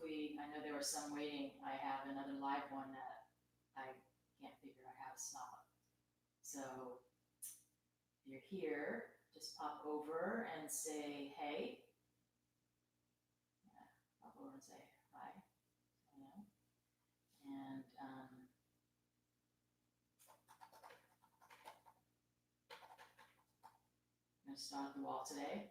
I know there were some waiting. I have another live one that I can't figure out how to stop. So if you're here, just pop over and say hey. Yeah, pop over and say hi. You know, and I'm going to start the wall today.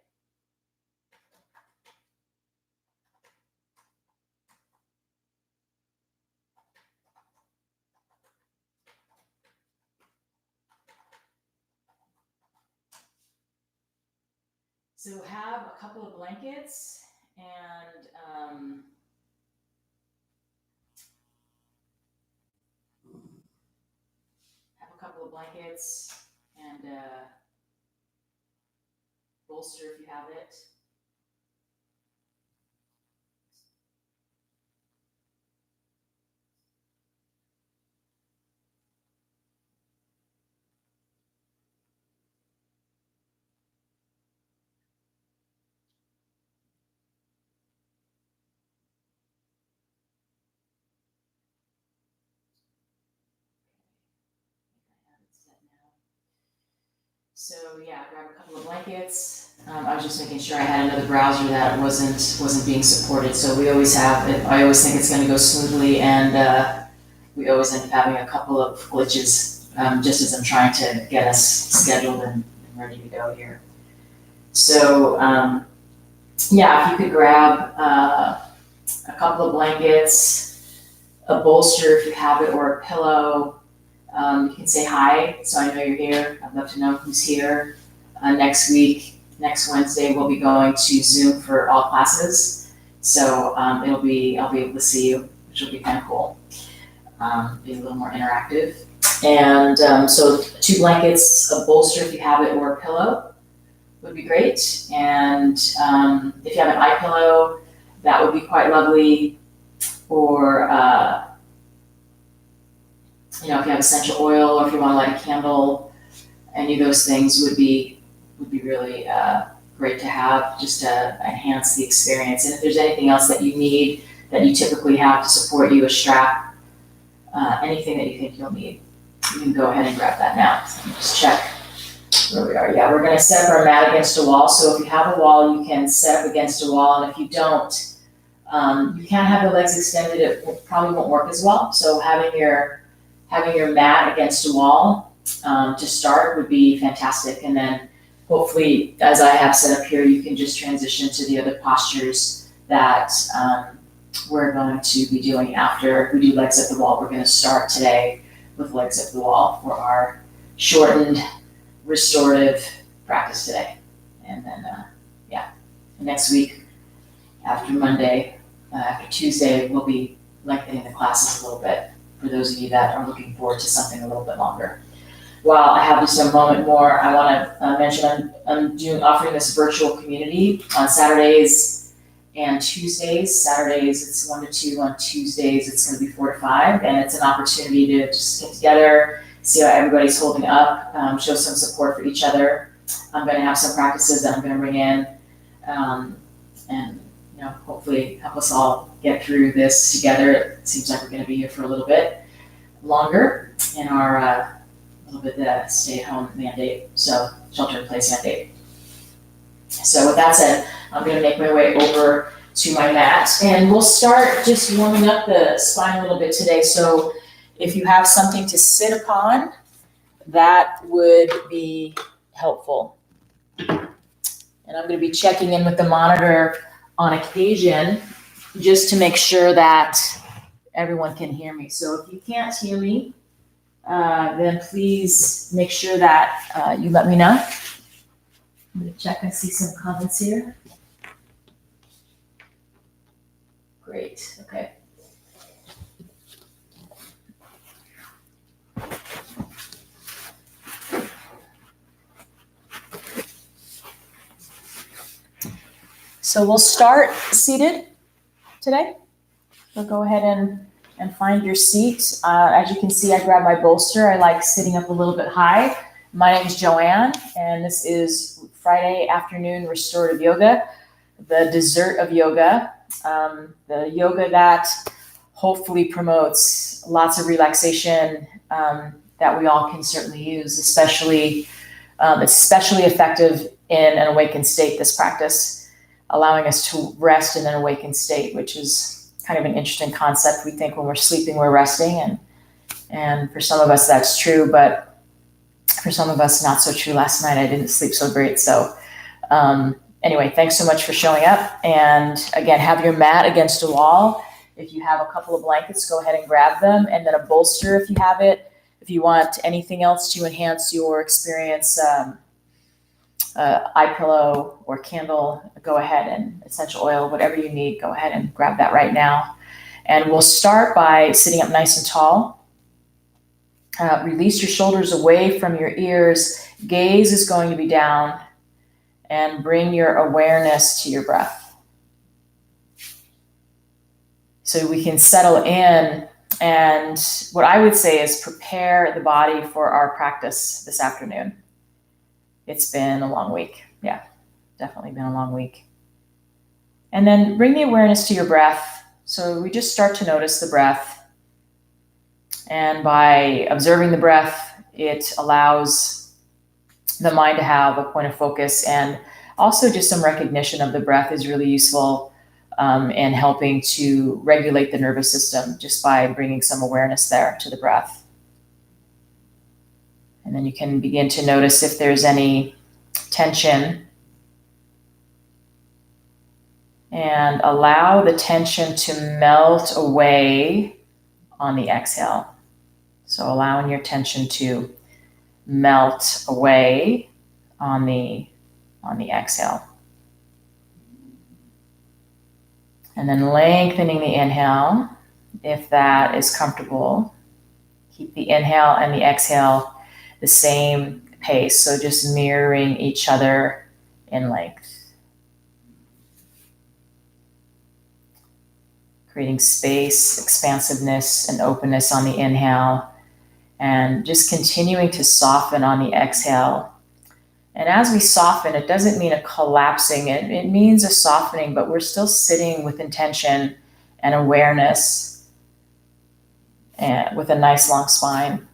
So have a couple of blankets and bolster if you have it. So yeah, grab a couple of blankets. I was just making sure I had another browser that wasn't being supported. So we always have it. I always think it's going to go smoothly, and we always end up having a couple of glitches just as I'm trying to get us scheduled and ready to go here. So yeah, if you could grab a couple of blankets, a bolster if you have it, or a pillow. You can say hi, so I know you're here. I'd love to know who's here. Next Wednesday, we'll be going to Zoom for all classes. So I'll be able to see you, which will be kind of cool. Be a little more interactive. And so 2 blankets, a bolster if you have it, or a pillow would be great. And if you have an eye pillow, that would be quite lovely. Or if you have essential oil, or if you want to light a candle, any of those things would be really great to have, just to enhance the experience. And if there's anything else that you need that you typically have to support you, a strap, anything that you think you'll need, you can go ahead and grab that now. So let me just check where we are. Yeah, we're going to set up our mat against a wall. So if you have a wall, you can set up against a wall, and if you don't, you can have the legs extended. It probably won't work as well. So having your mat against a wall to start would be fantastic. And then hopefully, as I have set up here, you can just transition to the other postures that we're going to be doing after we do legs at the wall. We're going to start today with legs at the wall for our shortened restorative practice today. And then, next week, after Monday, after Tuesday, we'll be lengthening the classes a little bit, for those of you that are looking forward to something a little bit longer. While I have just a moment more, I want to mention I'm offering this virtual community on Saturdays and Tuesdays. Saturdays it's 1 to 2, on Tuesdays it's going to be 4 to 5, and it's an opportunity to just get together, see how everybody's holding up, show some support for each other. I'm going to have some practices that I'm going to bring in, and hopefully help us all get through this together. It seems like we're going to be here for a little bit longer in our little bit stay-at-home mandate, so shelter-in-place mandate. So with that said, I'm going to make my way over to my mat, and we'll start just warming up the spine a little bit today. So if you have something to sit upon, that would be helpful. And I'm going to be checking in with the monitor on occasion just to make sure that everyone can hear me. So if you can't hear me, then please make sure that you let me know. I'm going to check and see some comments here. Great, okay. So we'll start seated today. So go ahead and find your seat. As you can see, I grab my bolster. I like sitting up a little bit high. My name is Joanne, and this is Friday afternoon restorative yoga. the dessert of yoga, the yoga that hopefully promotes lots of relaxation that we all can certainly use, especially effective in an awakened state, this practice, allowing us to rest in an awakened state, which is kind of an interesting concept. We think when we're sleeping, we're resting, and for some of us that's true, but for some of us not so true. Last night I didn't sleep so great. So anyway, thanks so much for showing up. And again, have your mat against a wall. If you have a couple of blankets, go ahead and grab them, and then a bolster if you have it. If you want anything else to enhance your experience, eye pillow or candle, go ahead, and essential oil, whatever you need, go ahead and grab that right now. And we'll start by sitting up nice and tall. Release your shoulders away from your ears. Gaze is going to be down, and bring your awareness to your breath. So we can settle in, and what I would say is prepare the body for our practice this afternoon. It's been a long week. Yeah, definitely been a long week. And then bring the awareness to your breath. So we just start to notice the breath. And by observing the breath, it allows the mind to have a point of focus, and also just some recognition of the breath is really useful in helping to regulate the nervous system just by bringing some awareness there to the breath. And then you can begin to notice if there's any tension, and allow the tension to melt away on the exhale. So allowing your tension to melt away on the exhale. And then lengthening the inhale, if that is comfortable. Keep the inhale and the exhale the same pace, so just mirroring each other in length. Creating space, expansiveness, and openness on the inhale, and just continuing to soften on the exhale. And as we soften, it doesn't mean a collapsing, it means a softening, but we're still sitting with intention and awareness, and with a nice long spine.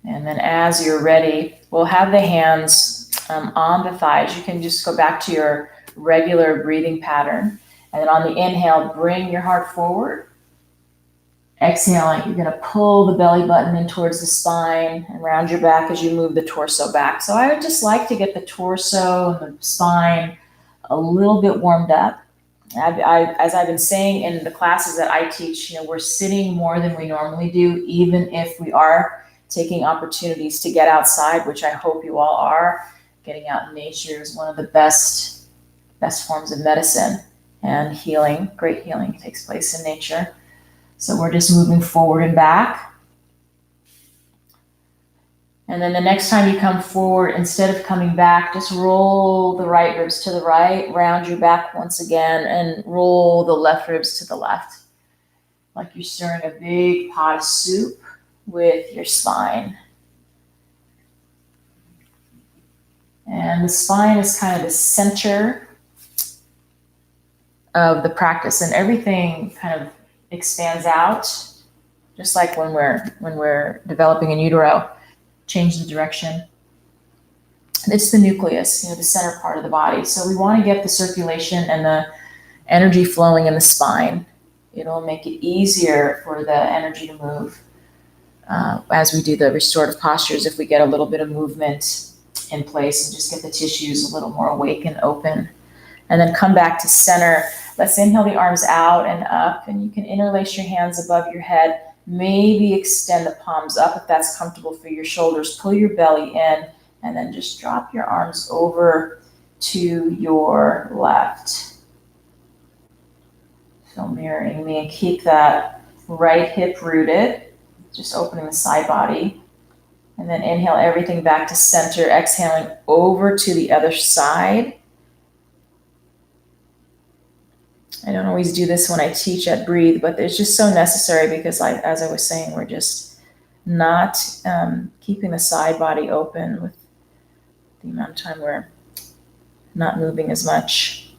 And then as you're ready, we'll have the hands on the thighs. You can just go back to your regular breathing pattern. And then on the inhale, bring your heart forward. Exhaling, you're going to pull the belly button in towards the spine and round your back as you move the torso back. So I would just like to get the torso and the spine a little bit warmed up. As I've been saying in the classes that I teach, we're sitting more than we normally do, even if we are taking opportunities to get outside, which I hope you all are. Getting out in nature is one of the best forms of medicine and healing. Great healing takes place in nature. So we're just moving forward and back. And then the next time you come forward, instead of coming back, just roll the right ribs to the right, round your back once again, and roll the left ribs to the left. Like you're stirring a big pot of soup with your spine. And the spine is kind of the center of the practice, and everything kind of expands out, just like when we're developing in utero. Change the direction. It's the nucleus, the center part of the body. So we want to get the circulation and the energy flowing in the spine. It'll make it easier for the energy to move as we do the restorative postures. If we get a little bit of movement in place and just get the tissues a little more awake and open. And then come back to center. Let's inhale the arms out and up, and you can interlace your hands above your head. Maybe extend the palms up if that's comfortable for your shoulders. Pull your belly in, and then just drop your arms over to your left. So mirroring me, and keep that right hip rooted, just opening the side body. And then inhale everything back to center, exhaling over to the other side. I don't always do this when I teach at Breathe, but it's just so necessary because, as I was saying, we're just not keeping the side body open with the amount of time we're not moving as much.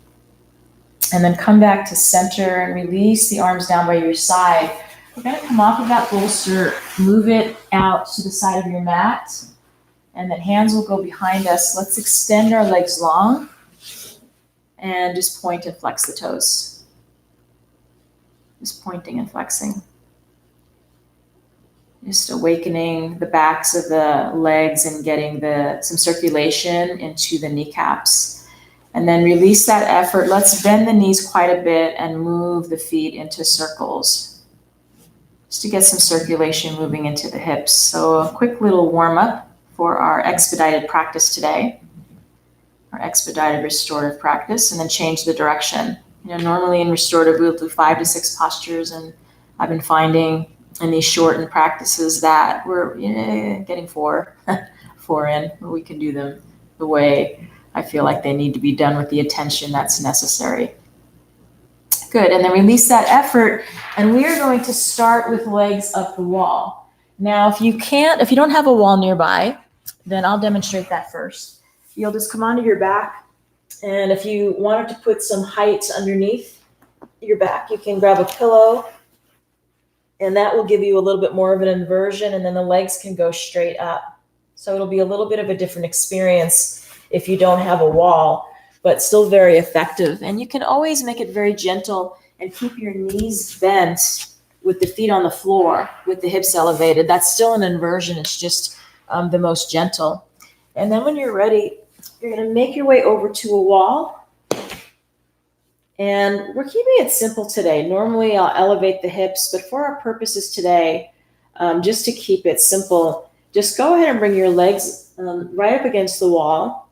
And then come back to center and release the arms down by your side. We're going to come off of that bolster, move it out to the side of your mat, and then hands will go behind us. Let's extend our legs long and just point and flex the toes. Just pointing and flexing. Just awakening the backs of the legs and getting some circulation into the kneecaps. And then release that effort. Let's bend the knees quite a bit and move the feet into circles, just to get some circulation moving into the hips. So a quick little warm up for our expedited practice today, our expedited restorative practice, and then change the direction. Normally in restorative, we'll do 5 to 6 postures, and I've been finding in these shortened practices that we're getting 4 in. We can do them the way I feel like they need to be done with the attention that's necessary. Good, and then release that effort, and we are going to start with legs up the wall. Now, if you don't have a wall nearby, then I'll demonstrate that first. You'll just come onto your back, and if you wanted to put some height underneath your back, you can grab a pillow, and that will give you a little bit more of an inversion, and then the legs can go straight up. So it'll be a little bit of a different experience if you don't have a wall, but still very effective. And you can always make it very gentle and keep your knees bent with the feet on the floor, with the hips elevated. That's still an inversion. It's just the most gentle. And then when you're ready, you're going to make your way over to a wall. And we're keeping it simple today. Normally I'll elevate the hips, but for our purposes today, just to keep it simple, just go ahead and bring your legs right up against the wall.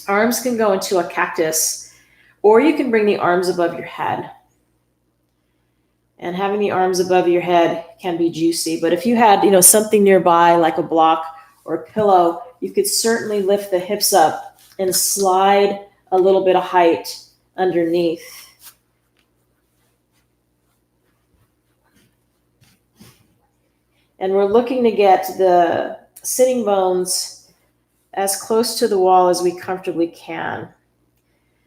Arms can go into a cactus, or you can bring the arms above your head. And having the arms above your head can be juicy, but if you had, something nearby like a block or a pillow, you could certainly lift the hips up and slide a little bit of height underneath. And we're looking to get the sitting bones as close to the wall as we comfortably can.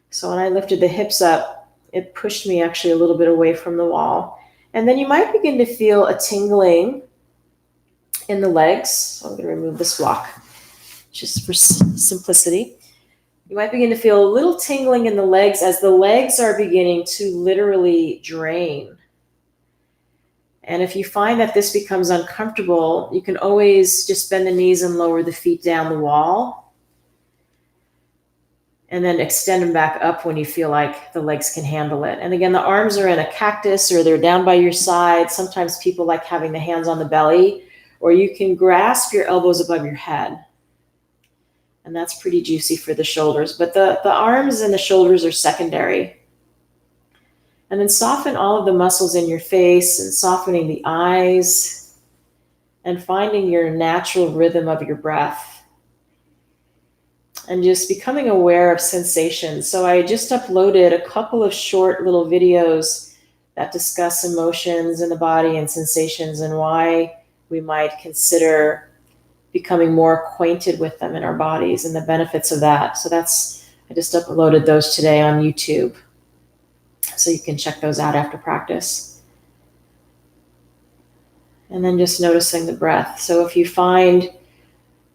So when I lifted the hips up, it pushed me actually a little bit away from the wall. And then you might begin to feel a tingling in the legs. So I'm going to remove this block just for simplicity. You might begin to feel a little tingling in the legs as the legs are beginning to literally drain. And if you find that this becomes uncomfortable, you can always just bend the knees and lower the feet down the wall. And then extend them back up when you feel like the legs can handle it. And again, the arms are in a cactus or they're down by your side. Sometimes people like having the hands on the belly, or you can grasp your elbows above your head. And that's pretty juicy for the shoulders. But the arms and the shoulders are secondary. And then soften all of the muscles in your face and softening the eyes and finding your natural rhythm of your breath and just becoming aware of sensations. So I just uploaded a couple of short little videos that discuss emotions in the body and sensations and why we might consider becoming more acquainted with them in our bodies and the benefits of that. So I just uploaded those today on YouTube. So you can check those out after practice. And then just noticing the breath. So if you find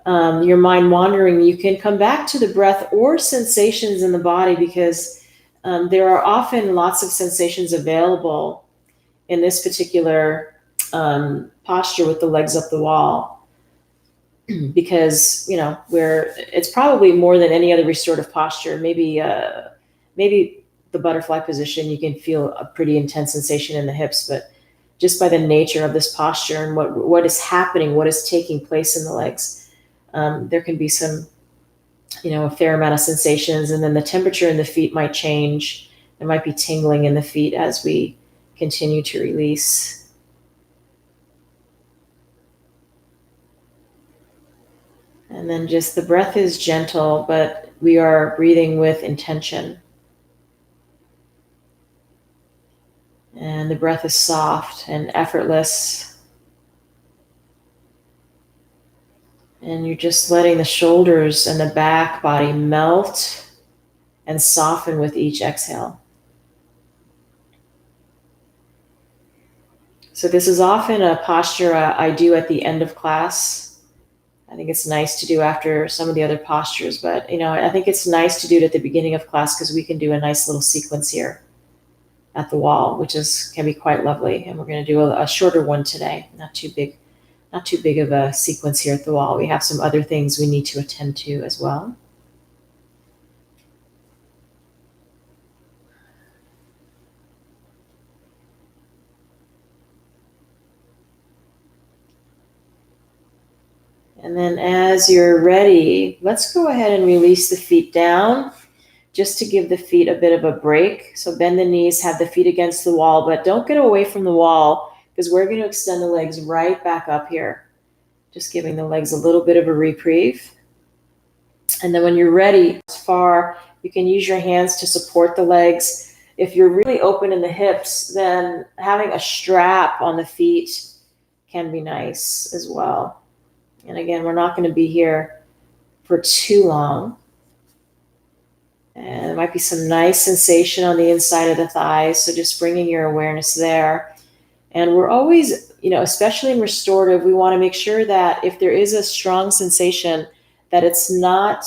your mind wandering, you can come back to the breath or sensations in the body, because there are often lots of sensations available in this particular posture with the legs up the wall. Because, it's probably more than any other restorative posture. Maybe the butterfly position, you can feel a pretty intense sensation in the hips, but just by the nature of this posture and what is happening, what is taking place in the legs, there can be some, a fair amount of sensations, and then the temperature in the feet might change. There might be tingling in the feet as we continue to release. And then just the breath is gentle, but we are breathing with intention. And the breath is soft and effortless. And you're just letting the shoulders and the back body melt and soften with each exhale. So this is often a posture I do at the end of class. I think it's nice to do after some of the other postures, but I think it's nice to do it at the beginning of class because we can do a nice little sequence here at the wall, which can be quite lovely. And we're going to do a shorter one today, not too big of a sequence here at the wall. We have some other things we need to attend to as well. And then as you're ready, let's go ahead and release the feet down just to give the feet a bit of a break. So bend the knees, have the feet against the wall, but don't get away from the wall because we're going to extend the legs right back up here. Just giving the legs a little bit of a reprieve. And then when you're ready, as far, you can use your hands to support the legs. If you're really open in the hips, then having a strap on the feet can be nice as well. And again, we're not going to be here for too long. And there might be some nice sensation on the inside of the thighs. So just bringing your awareness there. And we're always, especially in restorative, we want to make sure that if there is a strong sensation, that it's not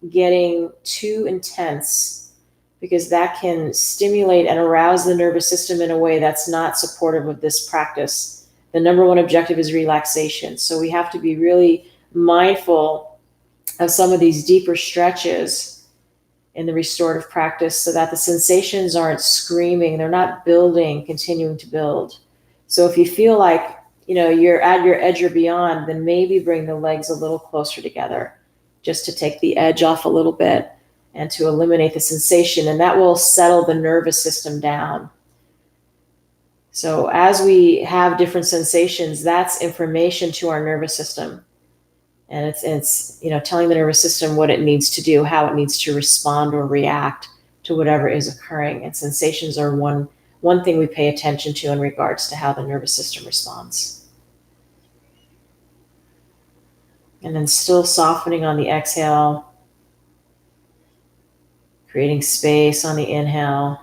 getting too intense, because that can stimulate and arouse the nervous system in a way that's not supportive of this practice. The number one objective is relaxation. So we have to be really mindful of some of these deeper stretches in the restorative practice so that the sensations aren't screaming, they're not building, continuing to build. So if you feel like, you're at your edge or beyond, then maybe bring the legs a little closer together just to take the edge off a little bit and to eliminate the sensation, and that will settle the nervous system down. So as we have different sensations, that's information to our nervous system. And it's telling the nervous system what it needs to do, how it needs to respond or react to whatever is occurring. And sensations are one thing we pay attention to in regards to how the nervous system responds. And then still softening on the exhale, creating space on the inhale.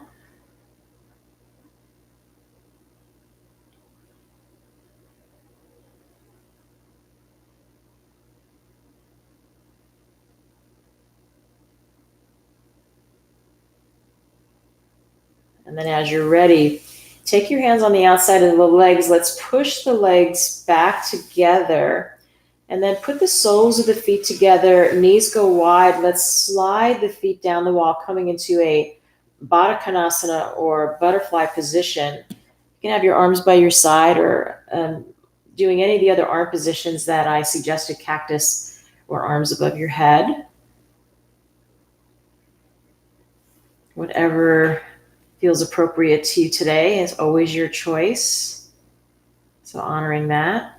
And then as you're ready, take your hands on the outside of the legs. Let's push the legs back together. And then put the soles of the feet together, knees go wide. Let's slide the feet down the wall, coming into a Baddha Konasana or butterfly position. You can have your arms by your side or doing any of the other arm positions that I suggested, cactus or arms above your head. Whatever feels appropriate to you today is always your choice. So honoring that.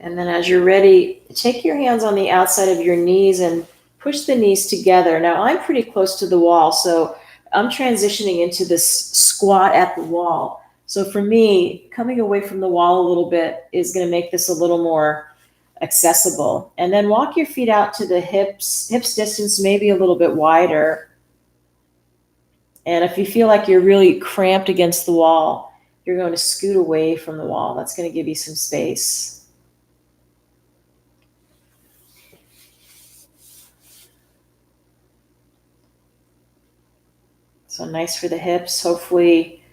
And then as you're ready, take your hands on the outside of your knees and push the knees together. Now I'm pretty close to the wall, so I'm transitioning into this squat at the wall. So for me, coming away from the wall a little bit is going to make this a little more accessible. And then walk your feet out to the hips distance, maybe a little bit wider. And if you feel like you're really cramped against the wall, you're going to scoot away from the wall. That's going to give you some space. So nice for the hips. Hopefully,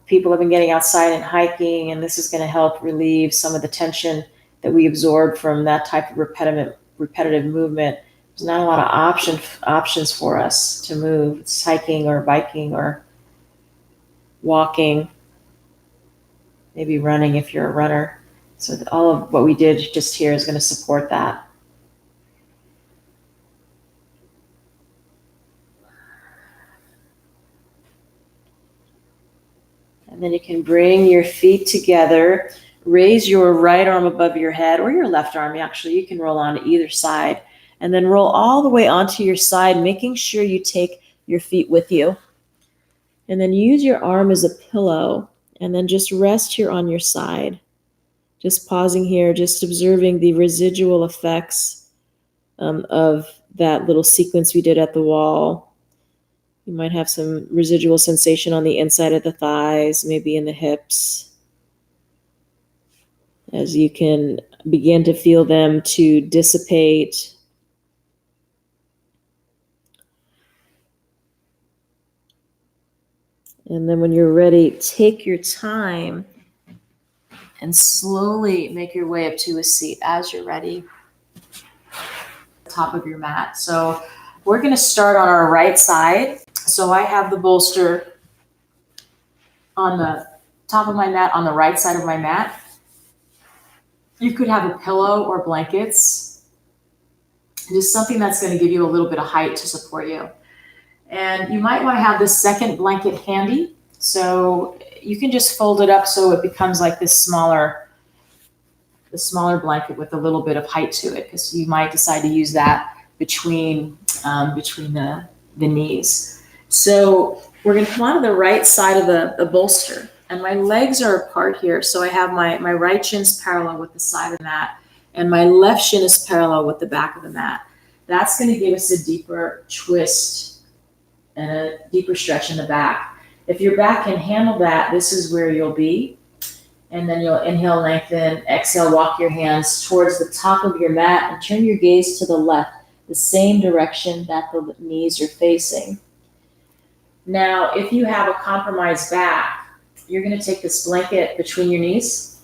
people have been getting outside and hiking, and this is going to help relieve some of the tension that we absorb from that type of repetitive movement. There's not a lot of options for us to move. It's hiking or biking or walking, maybe running if you're a runner. So all of what we did just here is going to support that. And then you can bring your feet together, raise your right arm above your head, or your left arm. Actually, you can roll on to either side, and then roll all the way onto your side, making sure you take your feet with you. And then use your arm as a pillow, and then just rest here on your side. Just pausing here, just observing the residual effects of that little sequence we did at the wall. You might have some residual sensation on the inside of the thighs, maybe in the hips, as you can begin to feel them to dissipate. And then when you're ready, take your time and slowly make your way up to a seat as you're ready. Top of your mat. So we're going to start on our right side. So I have the bolster on the top of my mat, on the right side of my mat. You could have a pillow or blankets, just something that's going to give you a little bit of height to support you. And you might want to have this second blanket handy. So you can just fold it up so it becomes like this smaller blanket with a little bit of height to it, because you might decide to use that between the knees. So we're going to come onto the right side of the bolster, and my legs are apart here. So I have my right shin's parallel with the side of the mat, and my left shin is parallel with the back of the mat. That's going to give us a deeper twist and a deeper stretch in the back. If your back can handle that, this is where you'll be. And then you'll inhale, lengthen, exhale, walk your hands towards the top of your mat and turn your gaze to the left, the same direction that the knees are facing. Now, if you have a compromised back, you're going to take this blanket between your knees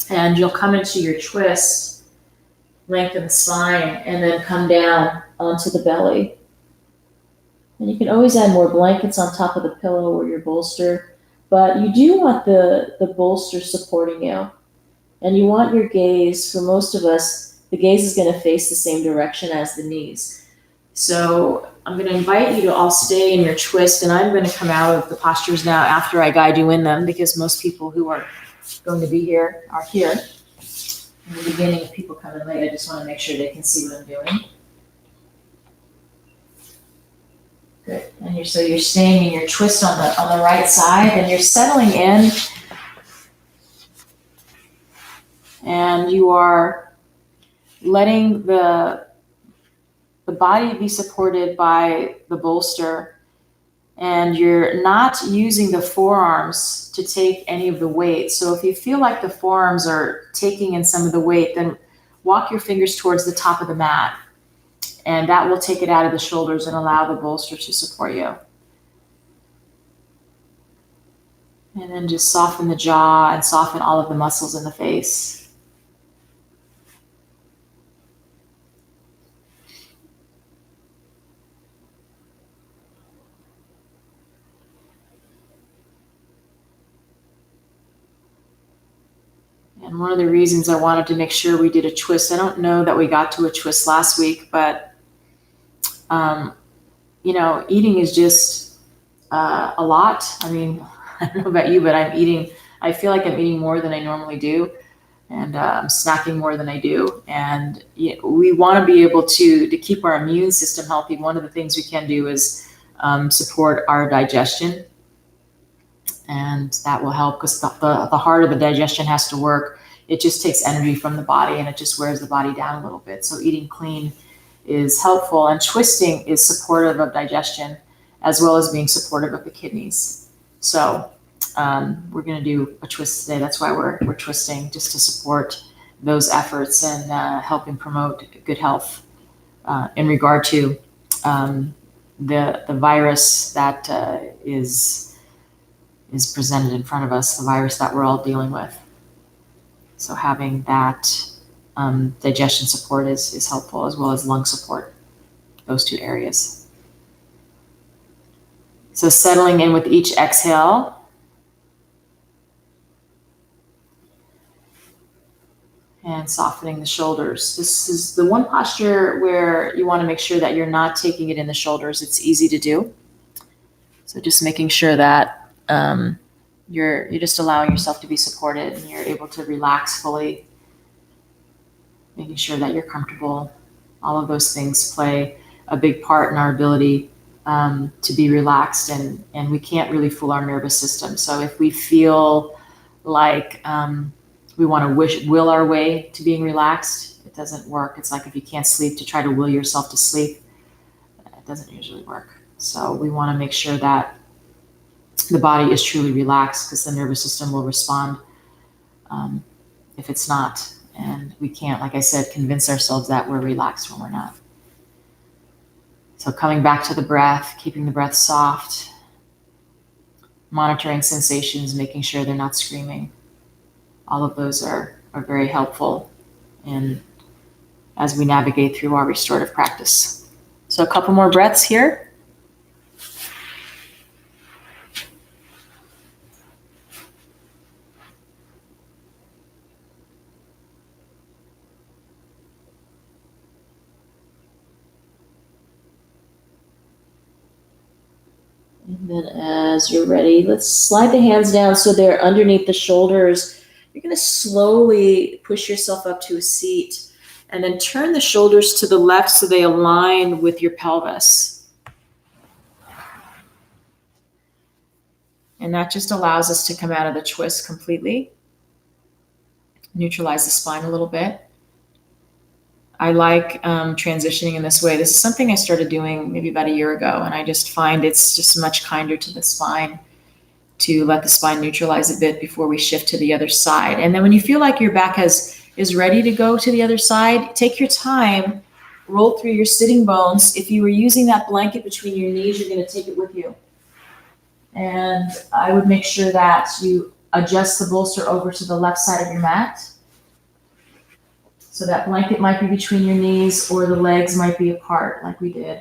and you'll come into your twist, lengthen the spine, and then come down onto the belly. And you can always add more blankets on top of the pillow or your bolster, but you do want the bolster supporting you. And you want your gaze, for most of us, the gaze is going to face the same direction as the knees. So I'm going to invite you to all stay in your twist, and I'm going to come out of the postures now after I guide you in them, because most people who are going to be here are here. In the beginning, if people come in late, I just want to make sure they can see what I'm doing. Good. And you're staying in your twist on the right side, and you're settling in, and you are letting the body be supported by the bolster, and you're not using the forearms to take any of the weight. So if you feel like the forearms are taking in some of the weight, then walk your fingers towards the top of the mat. And that will take it out of the shoulders and allow the bolster to support you. And then just soften the jaw and soften all of the muscles in the face. And one of the reasons I wanted to make sure we did a twist, I don't know that we got to a twist last week, but eating is just a lot. I mean, I don't know about you, but I feel like I'm eating more than I normally do, and I'm snacking more than I do. And we want to be able to keep our immune system healthy. One of the things we can do is support our digestion. And that will help, because the heart of the digestion has to work. It just takes energy from the body, and it just wears the body down a little bit. So eating clean is helpful, and twisting is supportive of digestion as well as being supportive of the kidneys. So we're going to do a twist today. That's why we're twisting, just to support those efforts and helping promote good health in regard to the virus that is presented in front of us, the virus that we're all dealing with. So having that digestion support is helpful, as well as lung support, those two areas. So settling in with each exhale. And softening the shoulders. This is the one posture where you want to make sure that you're not taking it in the shoulders. It's easy to do. So just making sure that you're just allowing yourself to be supported, and you're able to relax fully, making sure that you're comfortable. All of those things play a big part in our ability to be relaxed, and we can't really fool our nervous system. So if we feel like we want to will our way to being relaxed, it doesn't work. It's like if you can't sleep, to try to will yourself to sleep, it doesn't usually work. So we want to make sure that the body is truly relaxed, because the nervous system will respond if it's not. And we can't, like I said, convince ourselves that we're relaxed when we're not. So coming back to the breath, keeping the breath soft, monitoring sensations, making sure they're not screaming. All of those are very helpful as we navigate through our restorative practice. So a couple more breaths here. And then as you're ready, let's slide the hands down so they're underneath the shoulders. You're going to slowly push yourself up to a seat, and then turn the shoulders to the left so they align with your pelvis. And that just allows us to come out of the twist completely, neutralize the spine a little bit. I like transitioning in this way. This is something I started doing maybe about a year ago, and I just find it's just much kinder to the spine to let the spine neutralize a bit before we shift to the other side. And then when you feel like your back is ready to go to the other side, take your time, roll through your sitting bones. If you were using that blanket between your knees, you're going to take it with you. And I would make sure that you adjust the bolster over to the left side of your mat. So that blanket might be between your knees, or the legs might be apart like we did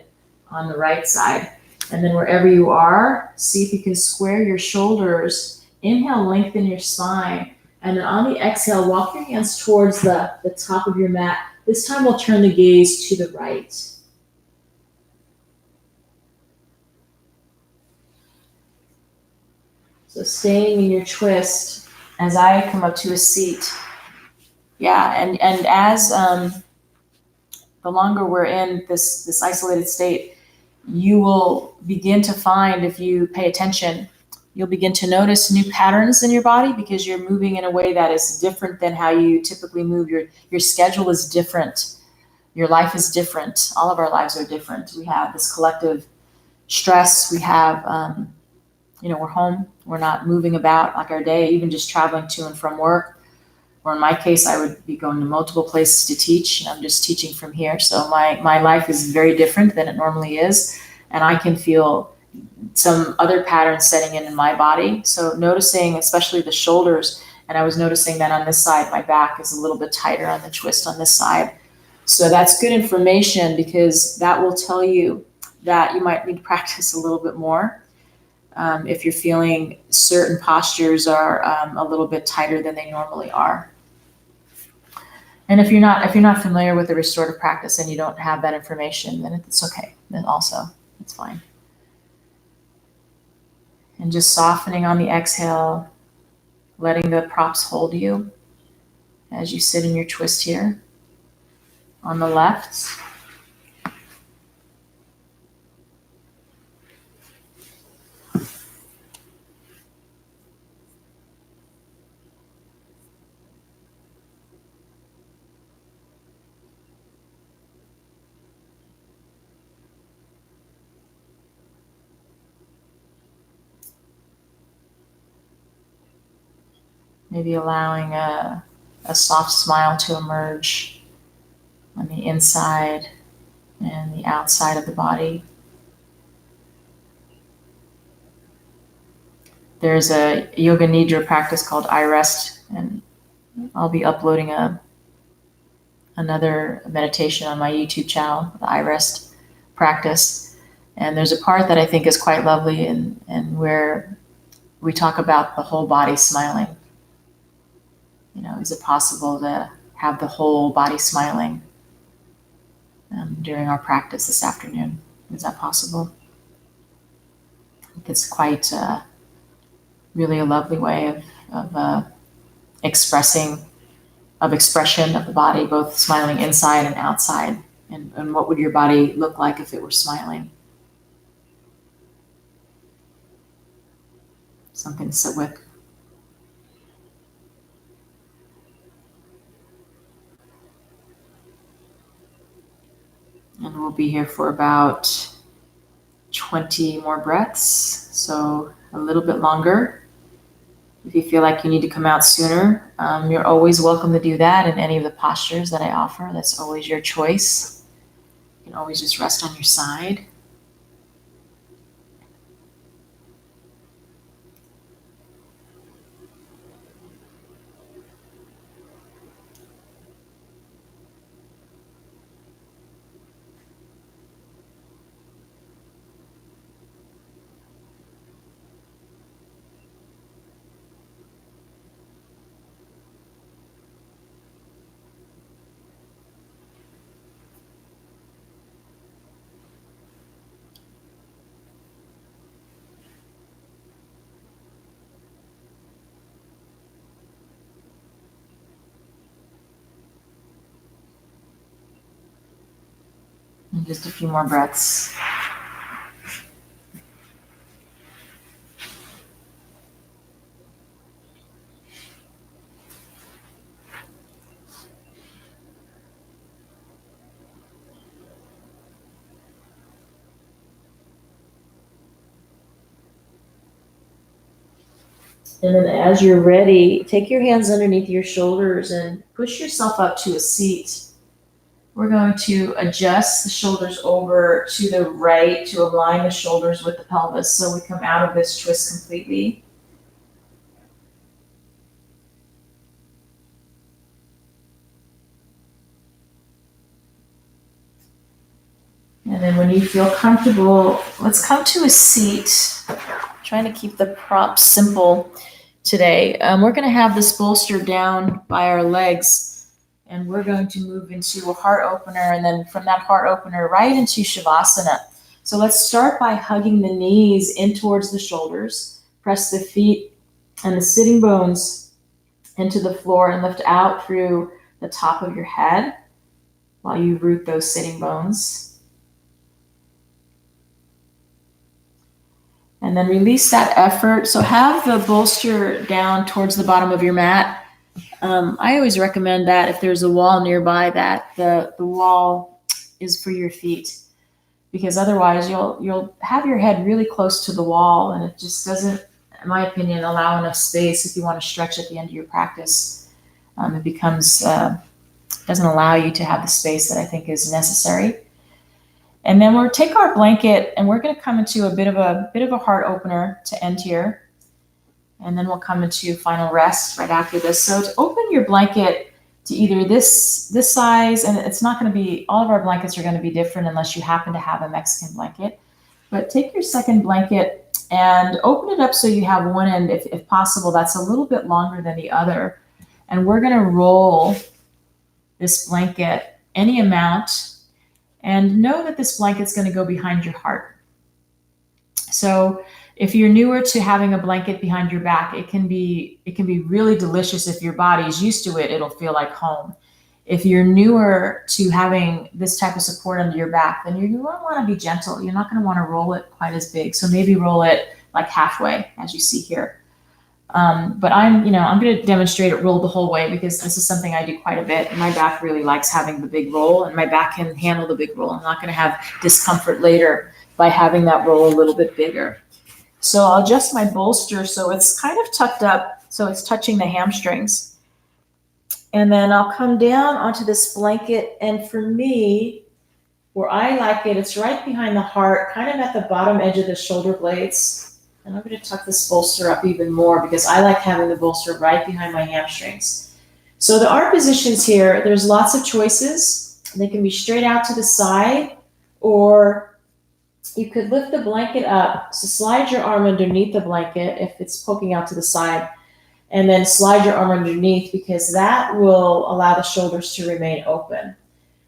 on the right side. And then wherever you are, see if you can square your shoulders. Inhale, lengthen your spine. And then on the exhale, walk your hands towards the top of your mat. This time we'll turn the gaze to the right. So staying in your twist as I come up to a seat. Yeah, and as the longer we're in this isolated state, you will begin to find, if you pay attention, you'll begin to notice new patterns in your body, because you're moving in a way that is different than how you typically move. Your schedule is different. Your life is different. All of our lives are different. We have this collective stress. We have, we're home. We're not moving about like our day, even just traveling to and from work. Or in my case, I would be going to multiple places to teach, and I'm just teaching from here. So my life is very different than it normally is. And I can feel some other patterns setting in my body. So noticing, especially the shoulders, and I was noticing that on this side, my back is a little bit tighter on the twist on this side. So that's good information, because that will tell you that you might need to practice a little bit more. If you're feeling certain postures are a little bit tighter than they normally are. And if you're not familiar with the restorative practice and you don't have that information, then it's okay. Then also, it's fine. And just softening on the exhale, letting the props hold you as you sit in your twist here. On the left. Maybe allowing a soft smile to emerge on the inside and the outside of the body. There's a yoga nidra practice called I Rest, and I'll be uploading another meditation on my YouTube channel, the I Rest practice. And there's a part that I think is quite lovely, and where we talk about the whole body smiling. Is it possible to have the whole body smiling during our practice this afternoon? Is that possible? I think it's quite really a lovely way of expression of the body, both smiling inside and outside. And what would your body look like if it were smiling? Something to sit with. And we'll be here for about 20 more breaths, so a little bit longer. If you feel like you need to come out sooner, you're always welcome to do that in any of the postures that I offer. That's always your choice. You can always just rest on your side. And just a few more breaths. And then as you're ready, take your hands underneath your shoulders and push yourself up to a seat. We're going to adjust the shoulders over to the right to align the shoulders with the pelvis so we come out of this twist completely. And then when you feel comfortable, let's come to a seat. Trying to keep the props simple today. We're going to have this bolster down by our legs, and we're going to move into a heart opener, and then from that heart opener right into Shavasana. So let's start by hugging the knees in towards the shoulders. Press the feet and the sitting bones into the floor and lift out through the top of your head while you root those sitting bones. And then release that effort. So have the bolster down towards the bottom of your mat. I always recommend that if there's a wall nearby, that the wall is for your feet, because otherwise you'll have your head really close to the wall, and it just doesn't, in my opinion, allow enough space if you want to stretch at the end of your practice. It becomes doesn't allow you to have the space that I think is necessary. And then we'll take our blanket and we're going to come into a bit of a heart opener to end here. And then we'll come into final rest right after this. So to open your blanket to either this size, and it's not going to be, all of our blankets are going to be different unless you happen to have a Mexican blanket. But take your second blanket and open it up so you have one end, if possible, that's a little bit longer than the other. And we're going to roll this blanket any amount. And know that this blanket's going to go behind your heart. So if you're newer to having a blanket behind your back, it can be really delicious. If your body's used to it, it'll feel like home. If you're newer to having this type of support under your back, then you want to be gentle. You're not going to want to roll it quite as big. So maybe roll it like halfway, as you see here. But I'm going to demonstrate it roll the whole way, because this is something I do quite a bit. And my back really likes having the big roll, and my back can handle the big roll. I'm not going to have discomfort later by having that roll a little bit bigger. So I'll adjust my bolster so it's kind of tucked up, so it's touching the hamstrings. And then I'll come down onto this blanket. And for me, where I like it, it's right behind the heart, kind of at the bottom edge of the shoulder blades. And I'm going to tuck this bolster up even more because I like having the bolster right behind my hamstrings. So the arm positions here, there's lots of choices. They can be straight out to the side, or you could lift the blanket up. So slide your arm underneath the blanket if it's poking out to the side, and then slide your arm underneath, because that will allow the shoulders to remain open.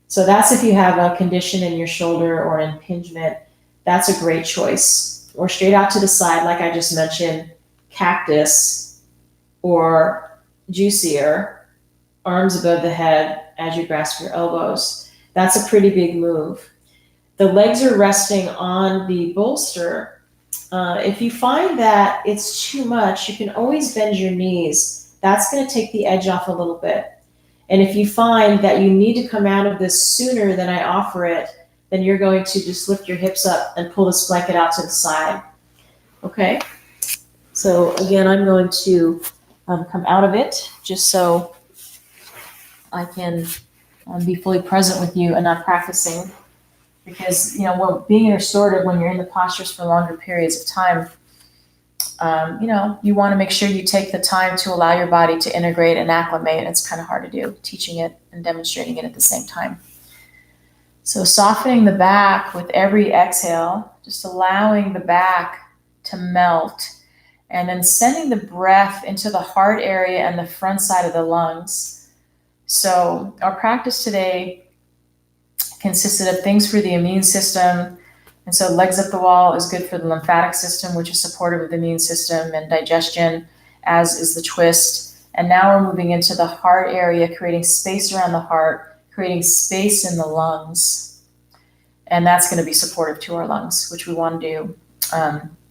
So that's if you have a condition in your shoulder or an impingement, that's a great choice. Or straight out to the side, like I just mentioned, cactus or juicier, arms above the head as you grasp your elbows. That's a pretty big move. The legs are resting on the bolster. If you find that it's too much, you can always bend your knees. That's going to take the edge off a little bit. And if you find that you need to come out of this sooner than I offer it, then you're going to just lift your hips up and pull this blanket out to the side. Okay? So again, I'm going to come out of it just so I can be fully present with you and not practicing. Because, being restorative, when you're in the postures for longer periods of time, you want to make sure you take the time to allow your body to integrate and acclimate. And it's kind of hard to do, teaching it and demonstrating it at the same time. So softening the back with every exhale, just allowing the back to melt, and then sending the breath into the heart area and the front side of the lungs. So our practice today consisted of things for the immune system. And so legs up the wall is good for the lymphatic system, which is supportive of the immune system and digestion, as is the twist. And now we're moving into the heart area, creating space around the heart, creating space in the lungs. And that's going to be supportive to our lungs, which we want to do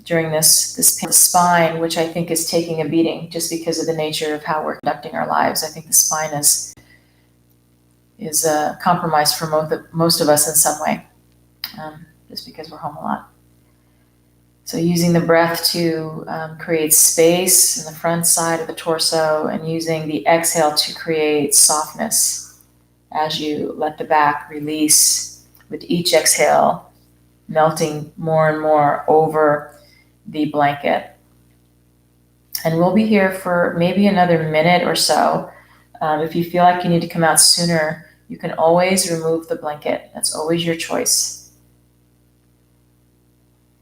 during this spine, which I think is taking a beating just because of the nature of how we're conducting our lives. I think the spine is compromised for most of us in some way, just because we're home a lot. So using the breath to create space in the front side of the torso, and using the exhale to create softness as you let the back release with each exhale, melting more and more over the blanket. And we'll be here for maybe another minute or so. If you feel like you need to come out sooner, you can always remove the blanket. That's always your choice.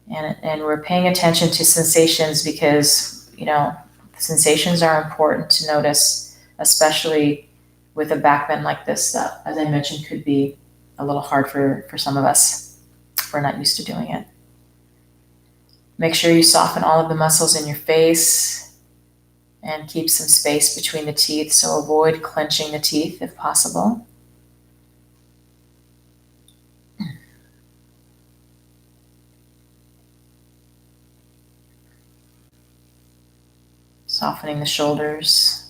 And we're paying attention to sensations because, sensations are important to notice, especially with a back bend like this that, as I mentioned, could be a little hard for some of us if we're not used to doing it. Make sure you soften all of the muscles in your face and keep some space between the teeth, so avoid clenching the teeth if possible. Softening the shoulders.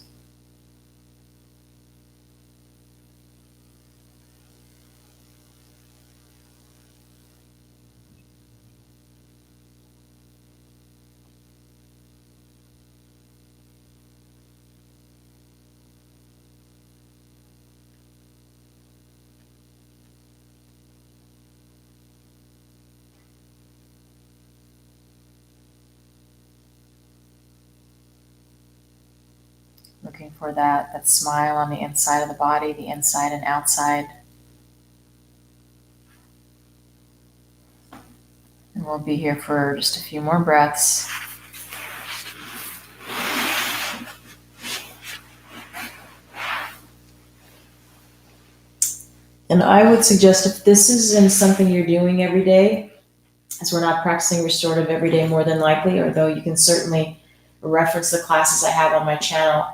Looking for that smile on the inside of the body, the inside and outside. And we'll be here for just a few more breaths. And I would suggest, if this isn't something you're doing every day, as we're not practicing restorative every day more than likely, although you can certainly reference the classes I have on my channel.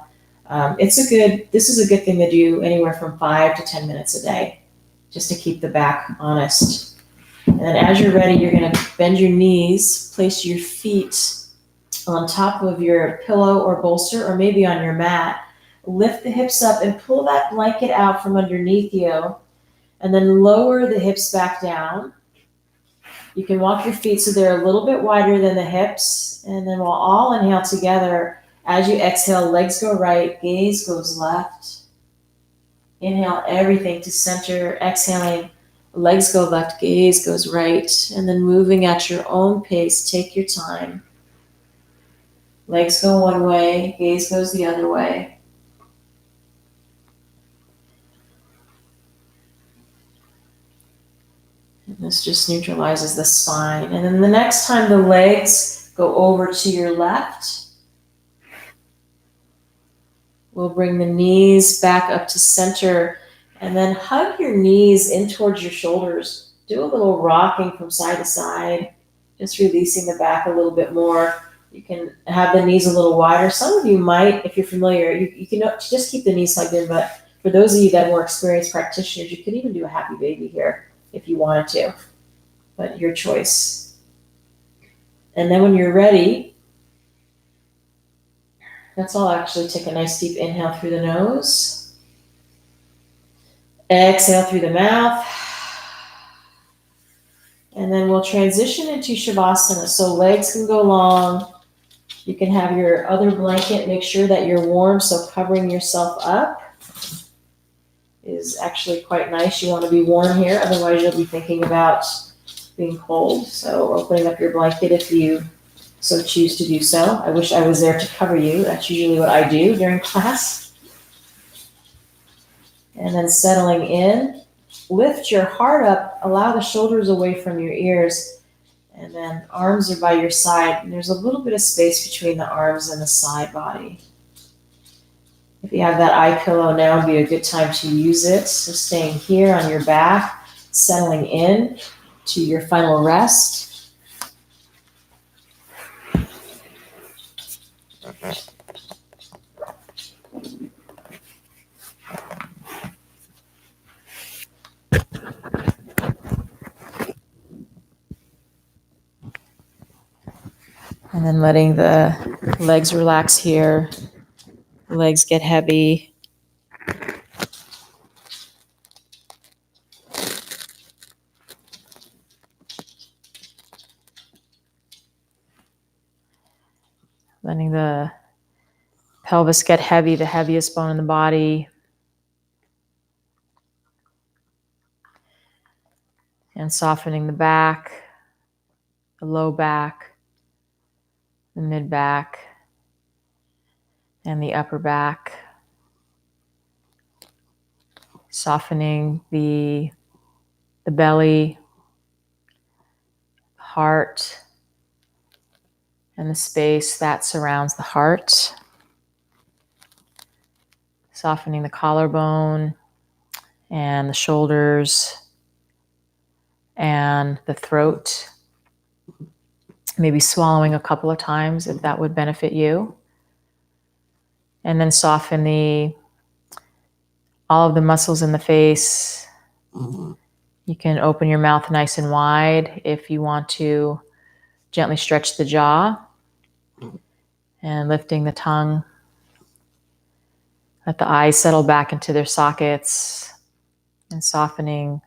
This is a good thing to do anywhere from 5 to 10 minutes a day, just to keep the back honest. And then as you're ready, you're going to bend your knees, place your feet on top of your pillow or bolster, or maybe on your mat. Lift the hips up and pull that blanket out from underneath you, and then lower the hips back down. You can walk your feet so they're a little bit wider than the hips, and then we'll all inhale together. As you exhale, legs go right, gaze goes left. Inhale everything to center. Exhaling, legs go left, gaze goes right. And then moving at your own pace, take your time. Legs go one way, gaze goes the other way. And this just neutralizes the spine. And then the next time the legs go over to your left, we'll bring the knees back up to center, and then hug your knees in towards your shoulders. Do a little rocking from side to side, just releasing the back a little bit more. You can have the knees a little wider. Some of you might, if you're familiar, you can just keep the knees plugged in, but for those of you that are more experienced practitioners, you could even do a happy baby here if you wanted to, but your choice. And then when you're ready, let's all actually take a nice deep inhale through the nose. Exhale through the mouth. And then we'll transition into Shavasana. So legs can go long. You can have your other blanket. Make sure that you're warm, so covering yourself up is actually quite nice. You want to be warm here, otherwise you'll be thinking about being cold. So opening up your blanket if you so choose to do so. I wish I was there to cover you. That's usually what I do during class. And then settling in. Lift your heart up. Allow the shoulders away from your ears. And then arms are by your side. And there's a little bit of space between the arms and the side body. If you have that eye pillow now, would be a good time to use it. So staying here on your back, settling in to your final rest. And then letting the legs relax here. The legs get heavy. Letting the pelvis get heavy, the heaviest bone in the body. And softening the back, the low back, the mid back, and the upper back. Softening the belly, heart, and the space that surrounds the heart. Softening the collarbone and the shoulders and the throat. Maybe swallowing a couple of times if that would benefit you. And then soften all of the muscles in the face. You can open your mouth nice and wide if you want to gently stretch the jaw and lifting the tongue. Let the eyes settle back into their sockets and softening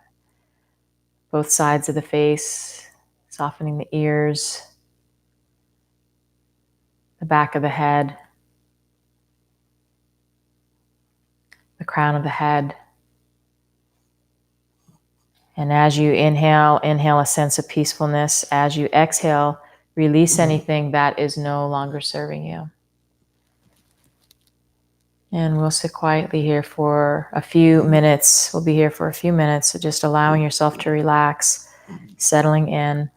both sides of the face, softening the ears, the back of the head, the crown of the head. And as you inhale a sense of peacefulness. As you exhale, release anything that is no longer serving you. And we'll sit quietly here for a few minutes. We'll be here for a few minutes, so just allowing yourself to relax, settling in.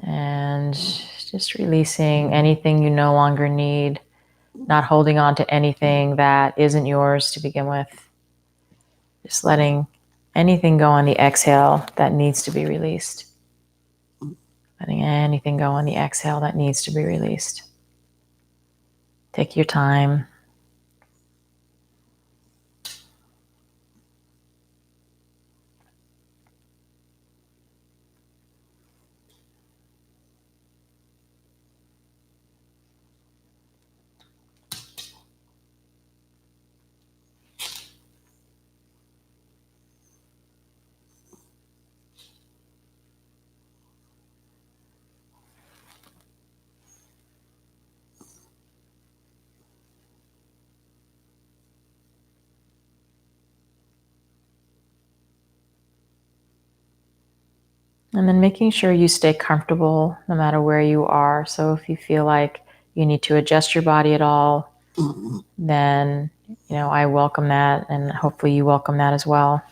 And just releasing anything you no longer need, not holding on to anything that isn't yours to begin with. Just letting anything go on the exhale that needs to be released. Letting anything go on the exhale that needs to be released. Take your time. And then making sure you stay comfortable no matter where you are. So if you feel like you need to adjust your body at all, then, I welcome that, and hopefully you welcome that as well.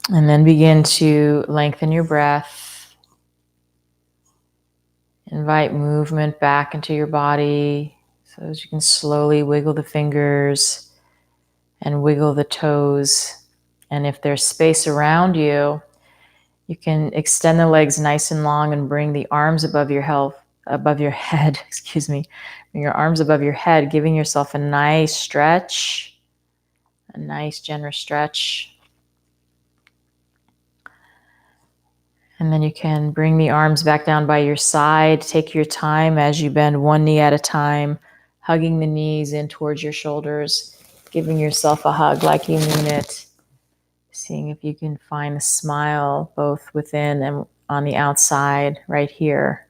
And then begin to lengthen your breath. Invite movement back into your body so as you can slowly wiggle the fingers and wiggle the toes. And if there's space around you, you can extend the legs nice and long and bring the arms above your head, excuse me. Bring your arms above your head, giving yourself a nice stretch, a nice generous stretch. And then you can bring the arms back down by your side. Take your time as you bend one knee at a time, hugging the knees in towards your shoulders, giving yourself a hug like you mean it. Seeing if you can find a smile both within and on the outside right here.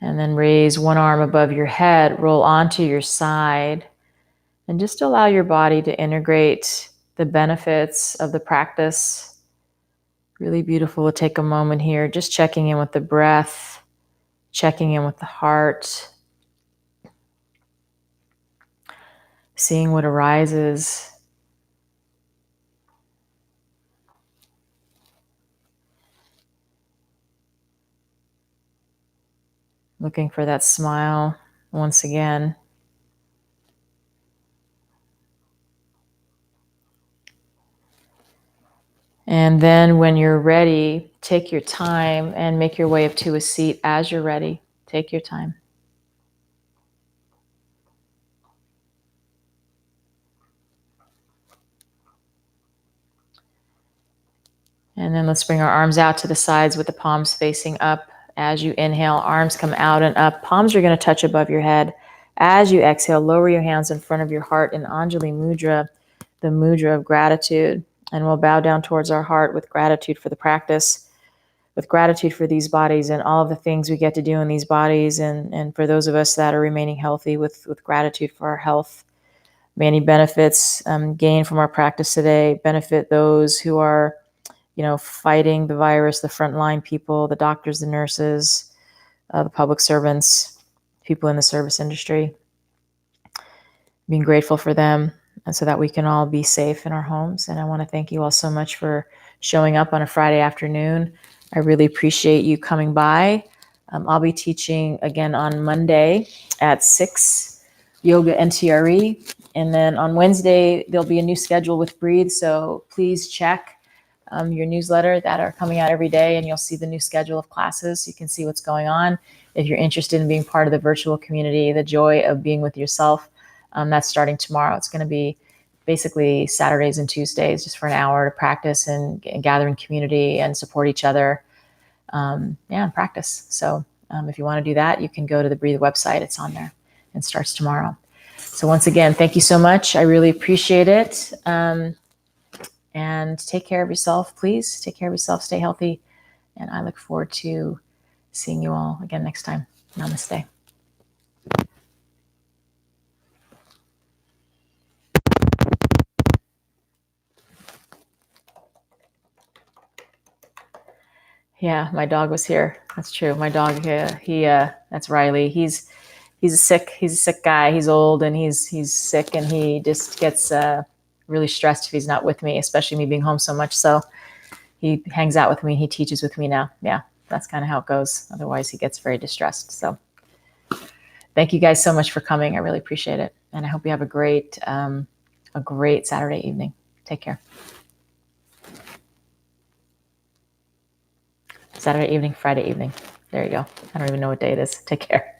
And then raise one arm above your head, roll onto your side, and just allow your body to integrate the benefits of the practice. Really beautiful to take a moment here, just checking in with the breath, checking in with the heart, seeing what arises. Looking for that smile once again. And then when you're ready, take your time and make your way up to a seat as you're ready. Take your time. And then let's bring our arms out to the sides with the palms facing up. As you inhale, arms come out and up. Palms are going to touch above your head. As you exhale, lower your hands in front of your heart in Anjali Mudra, the mudra of gratitude. And we'll bow down towards our heart with gratitude for the practice, with gratitude for these bodies and all of the things we get to do in these bodies. And for those of us that are remaining healthy, with gratitude for our health. May any benefits gained from our practice today benefit those who are fighting the virus, the frontline people, the doctors, the nurses, the public servants, people in the service industry. Being grateful for them and so that we can all be safe in our homes. And I want to thank you all so much for showing up on a Friday afternoon. I really appreciate you coming by. I'll be teaching again on Monday at 6, Yoga NTRE. And then on Wednesday, there'll be a new schedule with Breathe. So please check your newsletter that are coming out every day, and you'll see the new schedule of classes. You can see what's going on. If you're interested in being part of the virtual community, the joy of being with yourself, that's starting tomorrow. It's going to be basically Saturdays and Tuesdays just for an hour to practice and gather in community and support each other. And practice. So if you want to do that, you can go to the Breathe website. It's on there and starts tomorrow. So once again, thank you so much. I really appreciate it. And take care of yourself, please. Take care of yourself. Stay healthy. And I look forward to seeing you all again next time. Namaste. Yeah, my dog was here. That's true. My dog, that's Riley. He's a sick guy. He's old and he's sick, and he just gets really stressed if he's not with me, especially me being home so much. So he hangs out with me. He teaches with me now. Yeah, that's kind of how it goes. Otherwise, he gets very distressed. So thank you guys so much for coming. I really appreciate it, and I hope you have a great Saturday evening. Take care. Saturday evening, Friday evening. There you go. I don't even know what day it is. Take care.